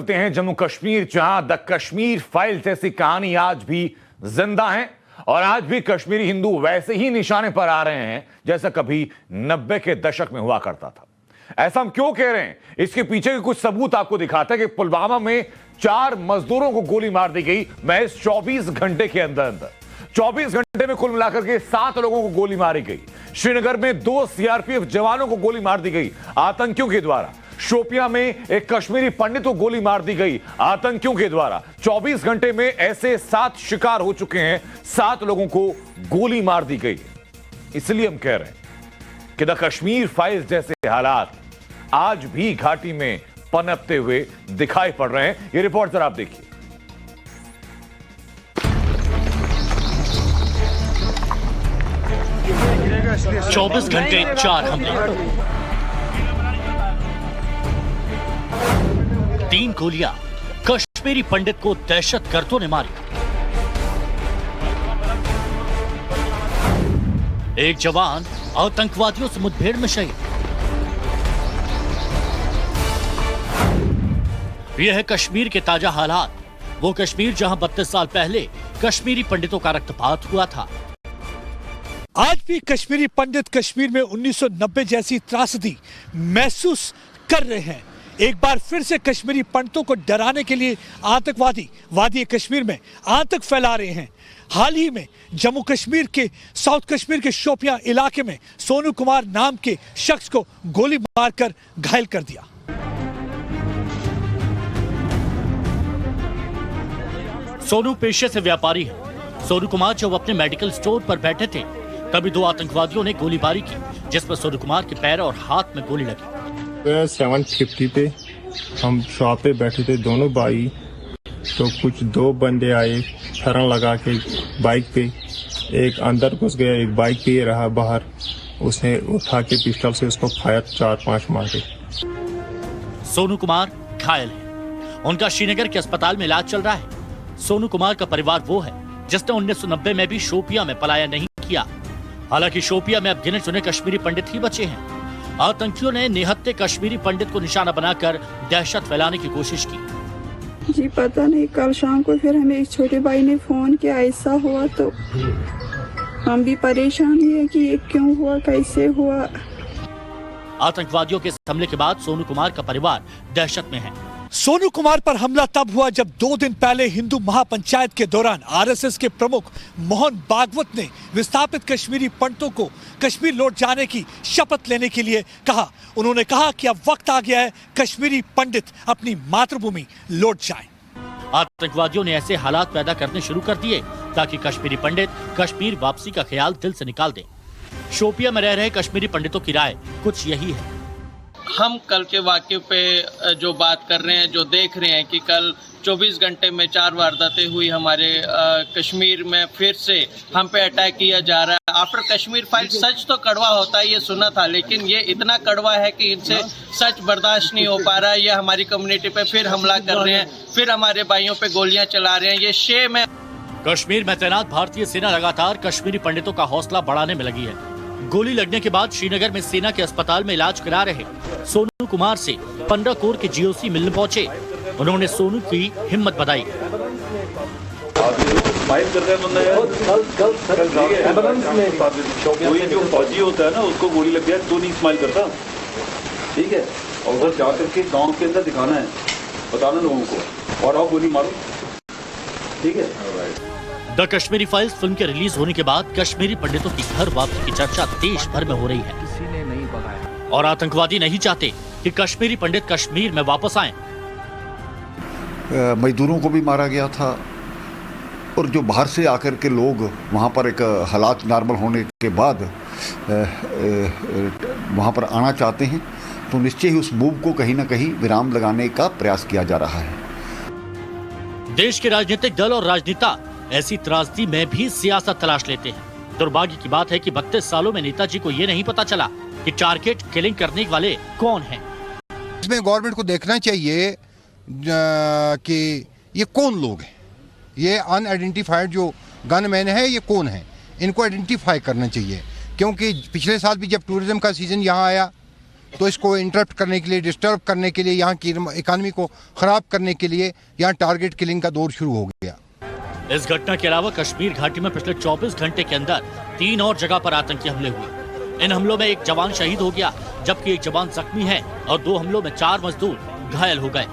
चलते हैं जम्मू कश्मीर, जहां द कश्मीर फाइल जैसी कहानी आज भी जिंदा है और आज भी कश्मीरी हिंदू वैसे ही निशाने पर आ रहे हैं जैसा कभी 90 के दशक में हुआ करता था। ऐसा हम क्यों कह रहे हैं, इसके पीछे के कुछ सबूत आपको दिखाते हैं कि पुलवामा में 4 मजदूरों को गोली मार दी गई महज 24 घंटे के अंदर अंदर। 24 घंटे में कुल मिलाकर के 7 लोगों को गोली मारी गई। श्रीनगर में 2 सीआरपीएफ जवानों को गोली मार दी गई आतंकियों के द्वारा। शोपियां में एक कश्मीरी पंडित को गोली मार दी गई आतंकियों के द्वारा। 24 घंटे में ऐसे 7 शिकार हो चुके हैं, 7 लोगों को गोली मार दी गई। इसलिए हम कह रहे हैं कि द कश्मीर फाइल्स जैसे हालात आज भी घाटी में पनपते हुए दिखाई पड़ रहे हैं। ये रिपोर्ट जरा आप देखिए। चौबीस घंटे 4 हमले, 3 गोलियां, कश्मीरी पंडित को दहशतगर्दों ने मारी। एक जवान आतंकवादियों से मुठभेड़ में शहीद। यह है कश्मीर के ताजा हालात, वो कश्मीर जहां 32 साल पहले कश्मीरी पंडितों का रक्तपात हुआ था। आज भी कश्मीरी पंडित कश्मीर में 1990 जैसी त्रासदी महसूस कर रहे हैं। एक बार फिर से कश्मीरी पंडितों को डराने के लिए आतंकवादी वादी कश्मीर में आतंक फैला रहे हैं। हाल ही में जम्मू कश्मीर के साउथ कश्मीर के शोपियां इलाके में सोनू कुमार नाम के शख्स को गोली मारकर घायल कर दिया। सोनू पेशे से व्यापारी है। सोनू कुमार जब अपने मेडिकल स्टोर पर बैठे थे तभी 2 आतंकवादियों ने गोलीबारी की, जिसमें सोनू कुमार के पैर और हाथ में गोली लगी। 750 पे हम शॉप पे बैठे थे दोनों भाई, तो कुछ 2 बंदे आए छरण लगा के बाइक पे। एक अंदर घुस गया, एक बाइक पे रहा बाहर। उसने उठा के पिस्टल से उसको फायर 4-5 मारे। सोनू कुमार घायल है, उनका श्रीनगर के अस्पताल में इलाज चल रहा है। सोनू कुमार का परिवार वो है जिसने 1990 में भी शोपियां में पलायन नहीं किया। हालांकि शोपियां में अब गिने चुने कश्मीरी पंडित ही बचे हैं। आतंकियों ने निहत्थे कश्मीरी पंडित को निशाना बनाकर दहशत फैलाने की कोशिश की। जी पता नहीं, कल शाम को फिर हमें एक छोटे भाई ने फोन किया ऐसा हुआ, तो हम भी परेशान है कि ये क्यों हुआ, कैसे हुआ। आतंकवादियों के हमले के बाद सोनू कुमार का परिवार दहशत में है। सोनू कुमार पर हमला तब हुआ जब 2 दिन पहले हिंदू महापंचायत के दौरान आरएसएस के प्रमुख मोहन भागवत ने विस्थापित कश्मीरी पंडितों को कश्मीर लौट जाने की शपथ लेने के लिए कहा। उन्होंने कहा कि अब वक्त आ गया है कश्मीरी पंडित अपनी मातृभूमि लौट जाएं। आतंकवादियों ने ऐसे हालात पैदा करने शुरू कर दिए ताकि कश्मीरी पंडित कश्मीर वापसी का ख्याल दिल से निकाल दें। शोपियां में रह रहे कश्मीरी पंडितों की राय कुछ यही है। हम कल के वाक़े पे जो बात कर रहे हैं, जो देख रहे हैं कि कल 24 घंटे में 4 वारदातें हुई हमारे कश्मीर में, फिर से हम पे अटैक किया जा रहा है। आफ्टर कश्मीर फाइल सच तो कड़वा होता है ये सुना था, लेकिन ये इतना कड़वा है कि इनसे सच बर्दाश्त नहीं हो पा रहा है। ये हमारी कम्युनिटी पे फिर हमला कर रहे हैं, फिर हमारे भाइयों पे गोलियां चला रहे हैं। ये शेम है। कश्मीर में तैनात भारतीय सेना लगातार कश्मीरी पंडितों का हौसला बढ़ाने में लगी है। गोली लगने के बाद श्रीनगर में सेना के अस्पताल में इलाज करा रहे सोनू कुमार से 15 कोर के जीओसी मिलने पहुंचे। उन्होंने सोनू की हिम्मत बताई। कोई जो फौजी होता है ना, उसको गोली लग गया तो नहीं स्माइल करता, ठीक है। और उधर जाकर के गांव के अंदर दिखाना है, बताना लोगों को, और आओ गोली मारो, ठीक है। द कश्मीरी फाइल्स फिल्म के रिलीज होने के बाद कश्मीरी पंडितों की घर वापसी की चर्चा देश भर में हो रही है। किसी ने नहीं भगाया और आतंकवादी नहीं चाहते कि कश्मीरी पंडित कश्मीर में वापस आएं। मजदूरों को भी मारा गया था और जो बाहर से आकर के लोग वहाँ पर एक हालात नॉर्मल होने के बाद वहाँ पर आना चाहते हैं, तो निश्चय ही उस मूव को कहीं ना कहीं विराम लगाने का प्रयास किया जा रहा है। देश के राजनीतिक दल और राजनेता ऐसी त्रासदी में भी सियासत तलाश लेते हैं। दुर्भाग्य की बात है कि 32 सालों में नेताजी को ये नहीं पता चला कि टारगेट किलिंग करने वाले कौन हैं। इसमें गवर्नमेंट को देखना चाहिए कि ये कौन लोग हैं, ये अनआइडेंटिफाइड जो गनमैन है ये कौन है, इनको आइडेंटिफाई करना चाहिए। क्योंकि पिछले साल भी जब टूरिज्म का सीजन यहाँ आया तो इसको इंटरप्ट करने के लिए, डिस्टर्ब करने के लिए, यहाँ की इकानमी को ख़राब करने के लिए यहाँ टारगेट किलिंग का दौर शुरू हो गया। इस घटना के अलावा कश्मीर घाटी में पिछले 24 घंटे के अंदर 3 और जगह पर आतंकी हमले हुए। इन हमलों में एक जवान शहीद हो गया, जबकि एक जवान जख्मी है और 2 हमलों में 4 मजदूर घायल हो गए।